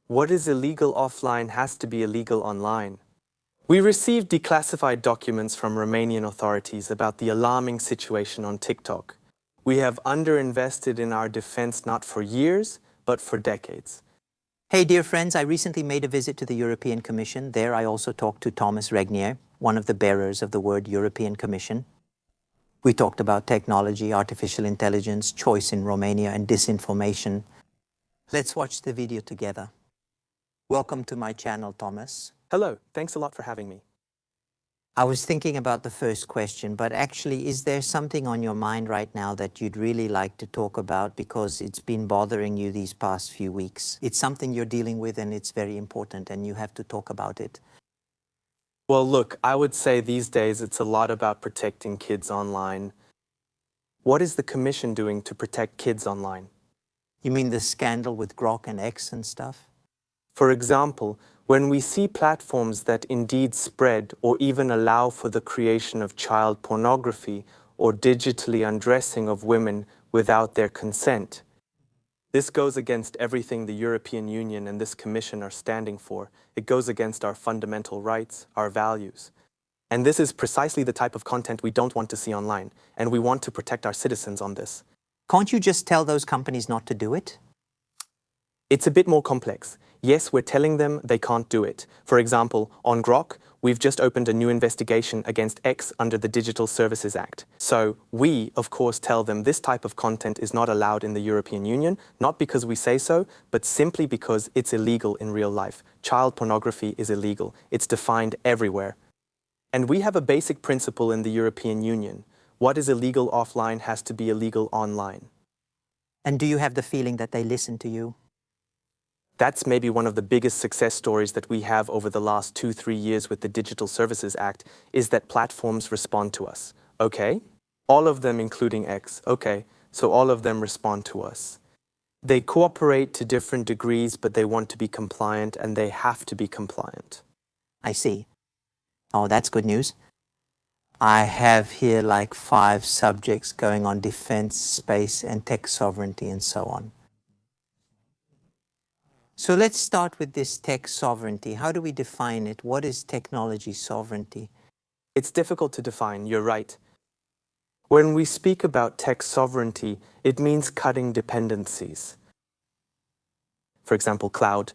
What is illegal offline has to be illegal online. We received declassified documents from Romanian authorities about the alarming situation on TikTok. We have underinvested in our defense not for years, but for decades. Hey, dear friends, I recently made a visit to the European Commission. There I also talked to Thomas Regnier, one of the bearers of the word European Commission. We talked about technology, artificial intelligence, choice in Romania, and disinformation. Let's watch the video together. Welcome to my channel, Thomas. Hello, thanks a lot for having me. I was thinking about the first question, but actually, is there something on your mind right now that you'd really like to talk about because it's been bothering you these past few weeks? It's something you're dealing with and it's very important and you have to talk about it. Well, look, I would say these days it's a lot about protecting kids online. What is the Commission doing to protect kids online? You mean the scandal with Grok and X and stuff? For example, when we see platforms that indeed spread or even allow for the creation of child pornography or digitally undressing of women without their consent, this goes against everything the European Union and this Commission are standing for. It goes against our fundamental rights, our values. And this is precisely the type of content we don't want to see online, and we want to protect our citizens on this. Can't you just tell those companies not to do it? It's a bit more complex. Yes, we're telling them they can't do it. For example, on Grok, we've just opened a new investigation against X under the Digital Services Act. So we, of course, tell them this type of content is not allowed in the European Union, not because we say so, but simply because it's illegal in real life. Child pornography is illegal. It's defined everywhere. And we have a basic principle in the European Union. What is illegal offline has to be illegal online. And do you have the feeling that they listen to you? That's maybe one of the biggest success stories that we have over the last 2-3 years with the Digital Services Act, is that platforms respond to us. Okay? All of them, including X. Okay, so all of them respond to us. They cooperate to different degrees, but they want to be compliant, and they have to be compliant. I see. Oh, that's good news. I have here like 5 subjects going on: defense, space, and tech sovereignty, and so on. So let's start with this tech sovereignty. How do we define it? What is technology sovereignty? It's difficult to define, you're right. When we speak about tech sovereignty, it means cutting dependencies. For example, cloud.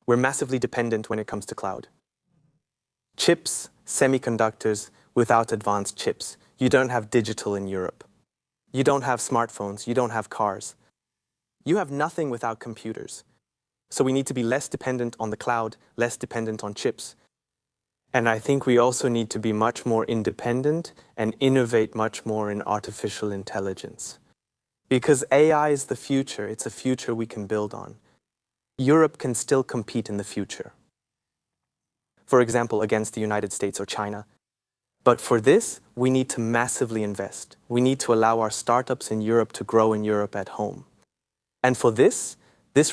We're massively dependent when it comes to cloud. Chips, semiconductors, without advanced chips. You don't have digital in Europe. You don't have smartphones. You don't have cars. You have nothing without computers. So we need to be less dependent on the cloud, less dependent on chips. And I think we also need to be much more independent and innovate much more in artificial intelligence. Because AI is the future. It's a future we can build on. Europe can still compete in the future. For example, against the United States or China. But for this, we need to massively invest. We need to allow our startups in Europe to grow in Europe at home. And for this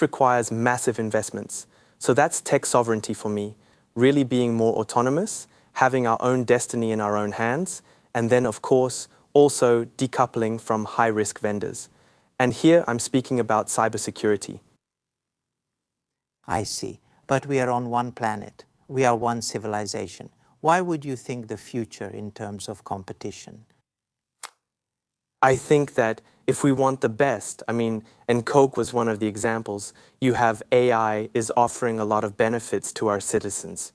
requires massive investments. So that's tech sovereignty for me, really being more autonomous, having our own destiny in our own hands, and then, of course, also decoupling from high-risk vendors. And here I'm speaking about cybersecurity. I see. But we are on one planet. We are one civilization. Why would you think the future in terms of competition? I think that if we want the best, and Coke was one of the examples, you have AI is offering a lot of benefits to our citizens.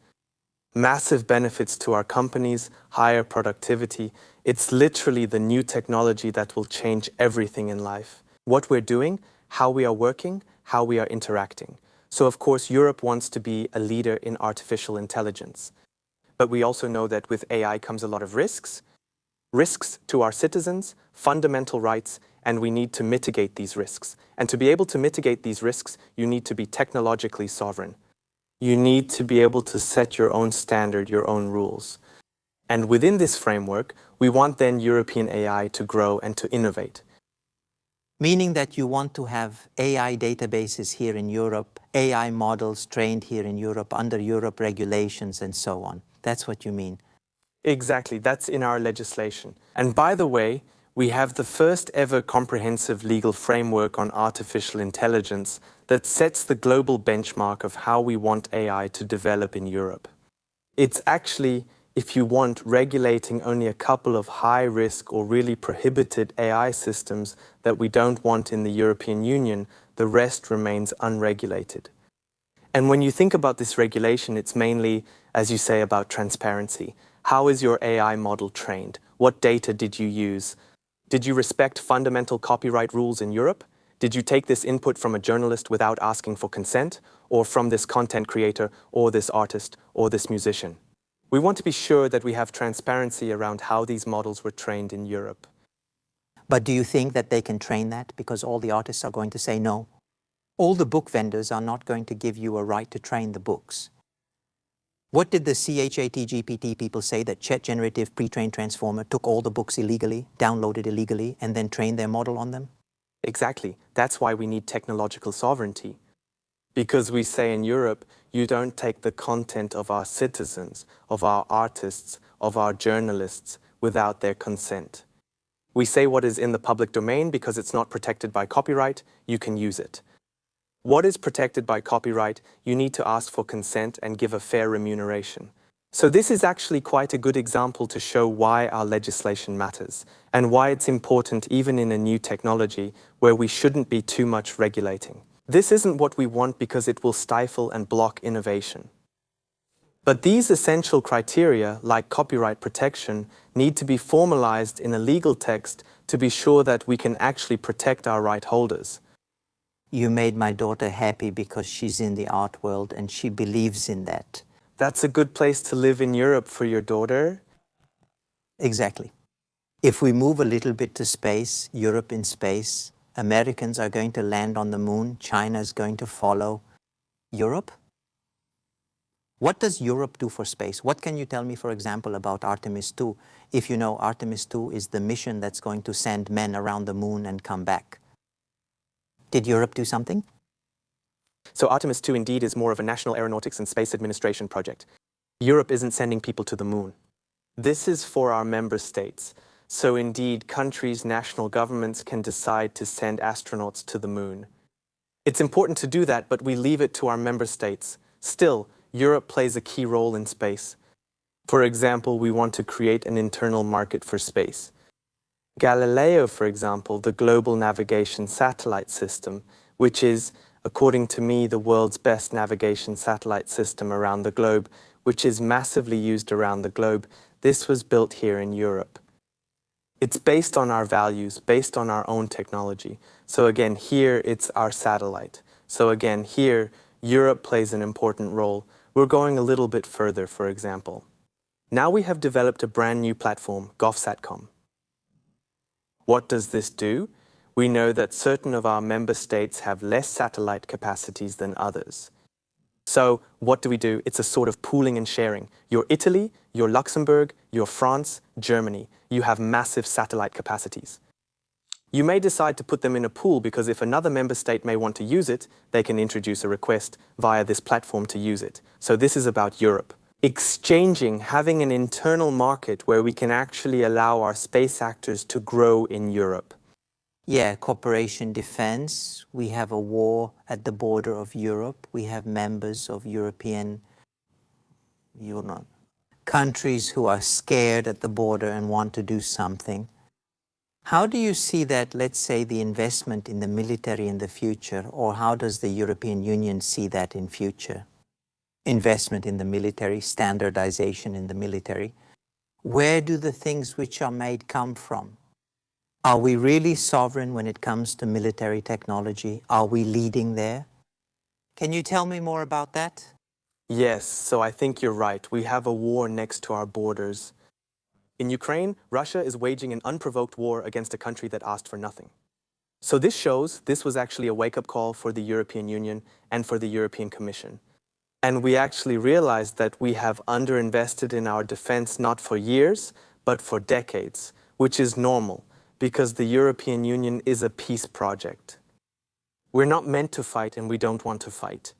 Massive benefits to our companies, higher productivity. It's literally the new technology that will change everything in life. What we're doing, how we are working, how we are interacting. So of course, Europe wants to be a leader in artificial intelligence. But we also know that with AI comes a lot of risks. Risks to our citizens, fundamental rights, and we need to mitigate these risks. And to be able to mitigate these risks, you need to be technologically sovereign. You need to be able to set your own standard, your own rules. And within this framework, we want then European AI to grow and to innovate. Meaning that you want to have AI databases here in Europe, AI models trained here in Europe, under Europe regulations and so on. That's what you mean. Exactly, that's in our legislation. And by the way, We have the first ever comprehensive legal framework on artificial intelligence that sets the global benchmark of how we want AI to develop in Europe. It's actually, if you want, regulating only a couple of high-risk or really prohibited AI systems that we don't want in the European Union. The rest remains unregulated. And when you think about this regulation, it's mainly, as you say, about transparency. How is your AI model trained? What data did you use? Did you respect fundamental copyright rules in Europe? Did you take this input from a journalist without asking for consent, or from this content creator, or this artist, or this musician? We want to be sure that we have transparency around how these models were trained in Europe. But do you think that they can train that? Because all the artists are going to say no. All the book vendors are not going to give you a right to train the books. What did the ChatGPT people say? That Chat Generative Pre-trained Transformer took all the books illegally, downloaded illegally, and then trained their model on them? Exactly. That's why we need technological sovereignty. Because we say in Europe, you don't take the content of our citizens, of our artists, of our journalists without their consent. We say what is in the public domain because it's not protected by copyright, you can use it. What is protected by copyright, you need to ask for consent and give a fair remuneration. So this is actually quite a good example to show why our legislation matters and why it's important even in a new technology where we shouldn't be too much regulating. This isn't what we want because it will stifle and block innovation. But these essential criteria, like copyright protection, need to be formalized in a legal text to be sure that we can actually protect our right holders. You made my daughter happy because she's in the art world and she believes in that. That's a good place to live in Europe for your daughter. Exactly. If we move a little bit to space, Europe in space, Americans are going to land on the moon, China is going to follow. Europe? What does Europe do for space? What can you tell me, for example, about Artemis 2? If you know, Artemis 2 is the mission that's going to send men around the moon and come back. Did Europe do something? So Artemis 2 indeed is more of a National Aeronautics and Space Administration project. Europe isn't sending people to the moon. This is for our member states. So indeed, countries, national governments can decide to send astronauts to the moon. It's important to do that, but we leave it to our member states. Still, Europe plays a key role in space. For example, we want to create an internal market for space. Galileo, for example, the global navigation satellite system, which is, according to me, the world's best navigation satellite system around the globe, which is massively used around the globe, this was built here in Europe. It's based on our values, based on our own technology. So again, here it's our satellite. So again, here, Europe plays an important role. We're going a little bit further, for example. Now we have developed a brand new platform, GovSatcom. What does this do? We know that certain of our member states have less satellite capacities than others. So what do? It's a sort of pooling and sharing. You're Italy, you're Luxembourg, you're France, Germany. You have massive satellite capacities. You may decide to put them in a pool because if another member state may want to use it, they can introduce a request via this platform to use it. So this is about Europe. Exchanging, having an internal market where we can actually allow our space actors to grow in Europe. Yeah, cooperation defense. We have a war at the border of Europe. We have members of European countries who are scared at the border and want to do something. How do you see that, let's say, the investment in the military in the future, or how does the European Union see that in future? Investment in the military, standardization in the military. Where do the things which are made come from? Are we really sovereign when it comes to military technology? Are we leading there? Can you tell me more about that? Yes, so I think you're right. We have a war next to our borders. In Ukraine, Russia is waging an unprovoked war against a country that asked for nothing. So this shows this was actually a wake-up call for the European Union and for the European Commission. And we actually realized that we have underinvested in our defense not for years, but for decades, which is normal because the European Union is a peace project. We're not meant to fight and we don't want to fight.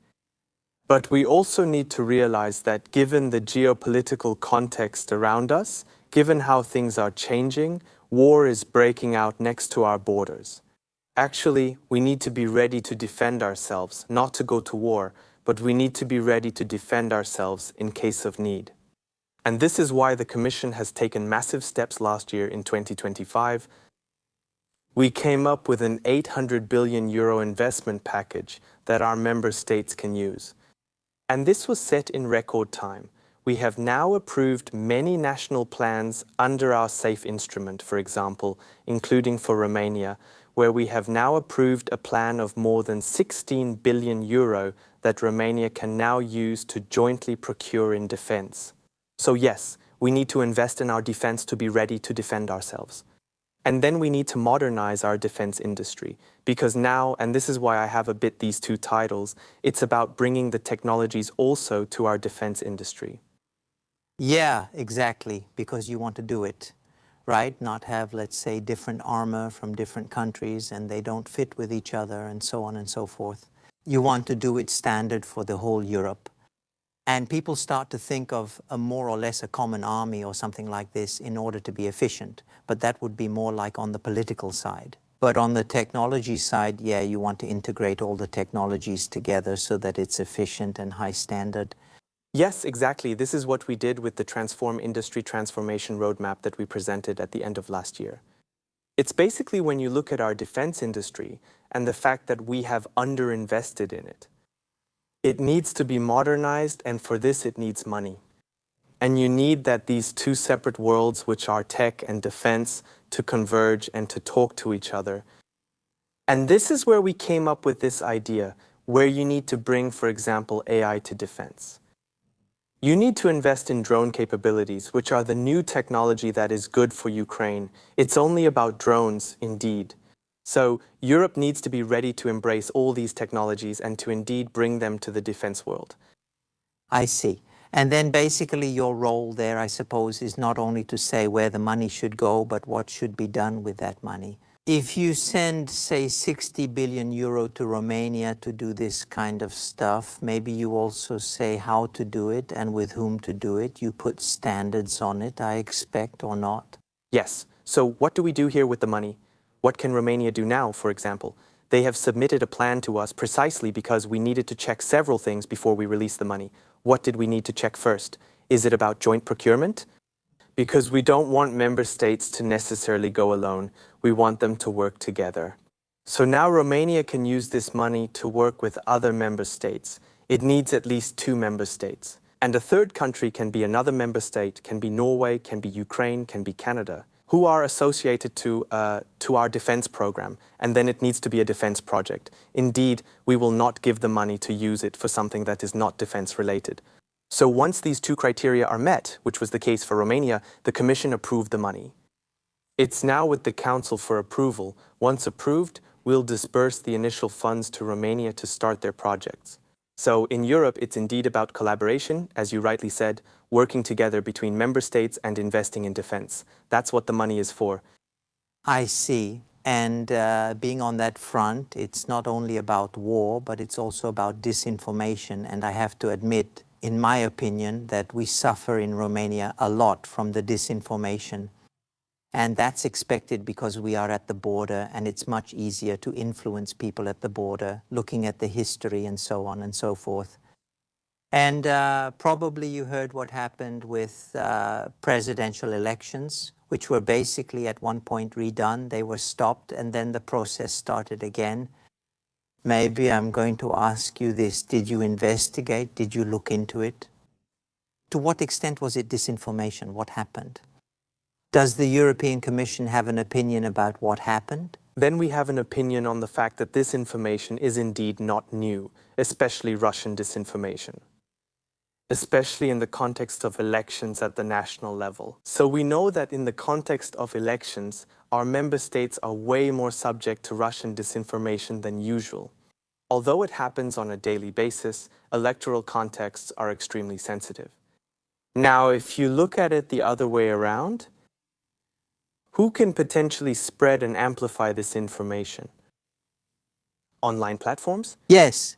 But we also need to realize that given the geopolitical context around us, given how things are changing, war is breaking out next to our borders. Actually, we need to be ready to defend ourselves, not to go to war, but we need to be ready to defend ourselves in case of need. And this is why the Commission has taken massive steps last year in 2025. We came up with an €800 billion investment package that our member states can use. And this was set in record time. We have now approved many national plans under our SAFE instrument, for example, including for Romania, where we have now approved a plan of more than €16 billion that Romania can now use to jointly procure in defense. So yes, we need to invest in our defense to be ready to defend ourselves. And then we need to modernize our defense industry, because now, and this is why I have a bit these two titles, it's about bringing the technologies also to our defense industry. Yeah, exactly, because you want to do it, right? Not have, let's say, different armor from different countries and they don't fit with each other and so on and so forth. You want to do it standard for the whole Europe. And people start to think of a more or less a common army or something like this in order to be efficient. But that would be more like on the political side. But on the technology side, yeah, you want to integrate all the technologies together so that it's efficient and high standard. Yes, exactly. This is what we did with the Transform Industry Transformation Roadmap that we presented at the end of last year. It's basically when you look at our defense industry and the fact that we have underinvested in it. It needs to be modernized, and for this it needs money. And you need that these two separate worlds, which are tech and defense, to converge and to talk to each other. And this is where we came up with this idea, where you need to bring, for example, AI to defense. You need to invest in drone capabilities, which are the new technology that is good for Ukraine. It's only about drones, indeed. So Europe needs to be ready to embrace all these technologies and to indeed bring them to the defense world. I see. And then basically your role there, I suppose, is not only to say where the money should go, but what should be done with that money. If you send, say, €60 billion to Romania to do this kind of stuff, maybe you also say how to do it and with whom to do it. You put standards on it, I expect, or not? Yes. So what do we do here with the money? What can Romania do now, for example? They have submitted a plan to us precisely because we needed to check several things before we release the money. What did we need to check first? Is it about joint procurement? Because we don't want member states to necessarily go alone. We want them to work together. So now Romania can use this money to work with other member states. It needs at least 2 member states. And a third country can be another member state, can be Norway, can be Ukraine, can be Canada, who are associated to our defense program, and then it needs to be a defense project. Indeed, we will not give the money to use it for something that is not defense related. So once these 2 criteria are met, which was the case for Romania, the Commission approved the money. It's now with the Council for approval. Once approved, we'll disperse the initial funds to Romania to start their projects. So in Europe, it's indeed about collaboration, as you rightly said, working together between member states and investing in defense. That's what the money is for. I see. And being on that front, it's not only about war, but it's also about disinformation. And I have to admit, in my opinion, that we suffer in Romania a lot from the disinformation. And that's expected because we are at the border and it's much easier to influence people at the border, looking at the history and so on and so forth. And probably you heard what happened with presidential elections, which were basically at one point redone. They were stopped and then the process started again. Maybe I'm going to ask you this. Did you investigate? Did you look into it? To what extent was it disinformation? What happened? Does the European Commission have an opinion about what happened? Then we have an opinion on the fact that this information is indeed not new, especially Russian disinformation, especially in the context of elections at the national level. So we know that in the context of elections, our member states are way more subject to Russian disinformation than usual. Although it happens on a daily basis, electoral contexts are extremely sensitive. Now, if you look at it the other way around, who can potentially spread and amplify this information? Online platforms? Yes.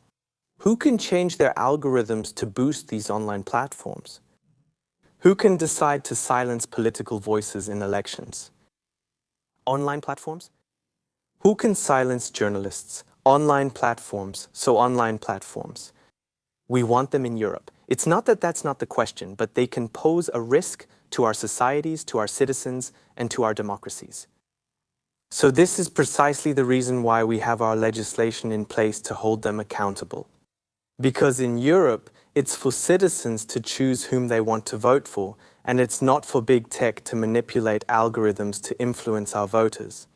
Who can change their algorithms to boost these online platforms? Who can decide to silence political voices in elections? Online platforms? Who can silence journalists? Online platforms, so online platforms. We want them in Europe. It's not that that's not the question, but they can pose a risk to our societies, to our citizens, and to our democracies. So this is precisely the reason why we have our legislation in place to hold them accountable. Because in Europe, it's for citizens to choose whom they want to vote for, and it's not for big tech to manipulate algorithms to influence our voters.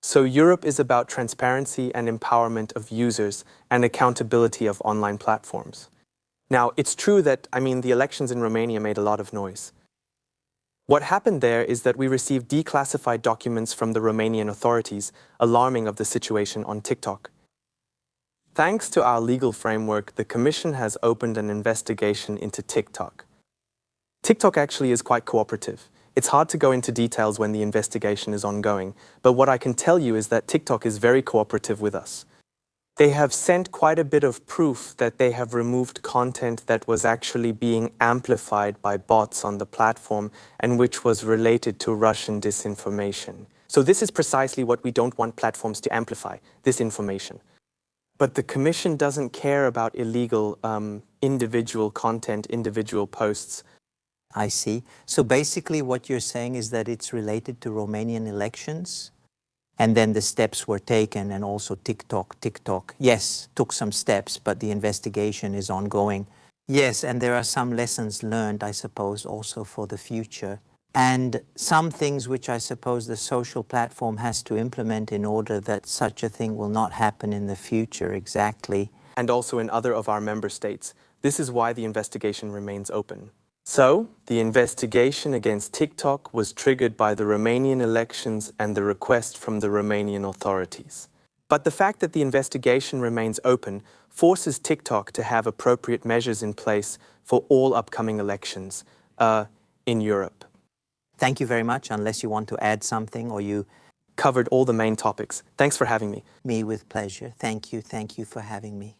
So Europe is about transparency and empowerment of users and accountability of online platforms. Now, it's true that, the elections in Romania made a lot of noise. What happened there is that we received declassified documents from the Romanian authorities alarming of the situation on TikTok. Thanks to our legal framework, the Commission has opened an investigation into TikTok. TikTok actually is quite cooperative. It's hard to go into details when the investigation is ongoing, but what I can tell you is that TikTok is very cooperative with us. They have sent quite a bit of proof that they have removed content that was actually being amplified by bots on the platform and which was related to Russian disinformation. So this is precisely what we don't want platforms to amplify, this information. But the Commission doesn't care about illegal individual content, individual posts. I see. So basically what you're saying is that it's related to Romanian elections? And then the steps were taken, and also TikTok, yes, took some steps, but the investigation is ongoing. Yes, and there are some lessons learned, I suppose, also for the future. And some things which I suppose the social platform has to implement in order that such a thing will not happen in the future, exactly. And also in other of our member states. This is why the investigation remains open. So, the investigation against TikTok was triggered by the Romanian elections and the request from the Romanian authorities. But the fact that the investigation remains open forces TikTok to have appropriate measures in place for all upcoming elections in Europe. Thank you very much, unless you want to add something or you covered all the main topics. Thanks for having me. Me with pleasure. Thank you for having me.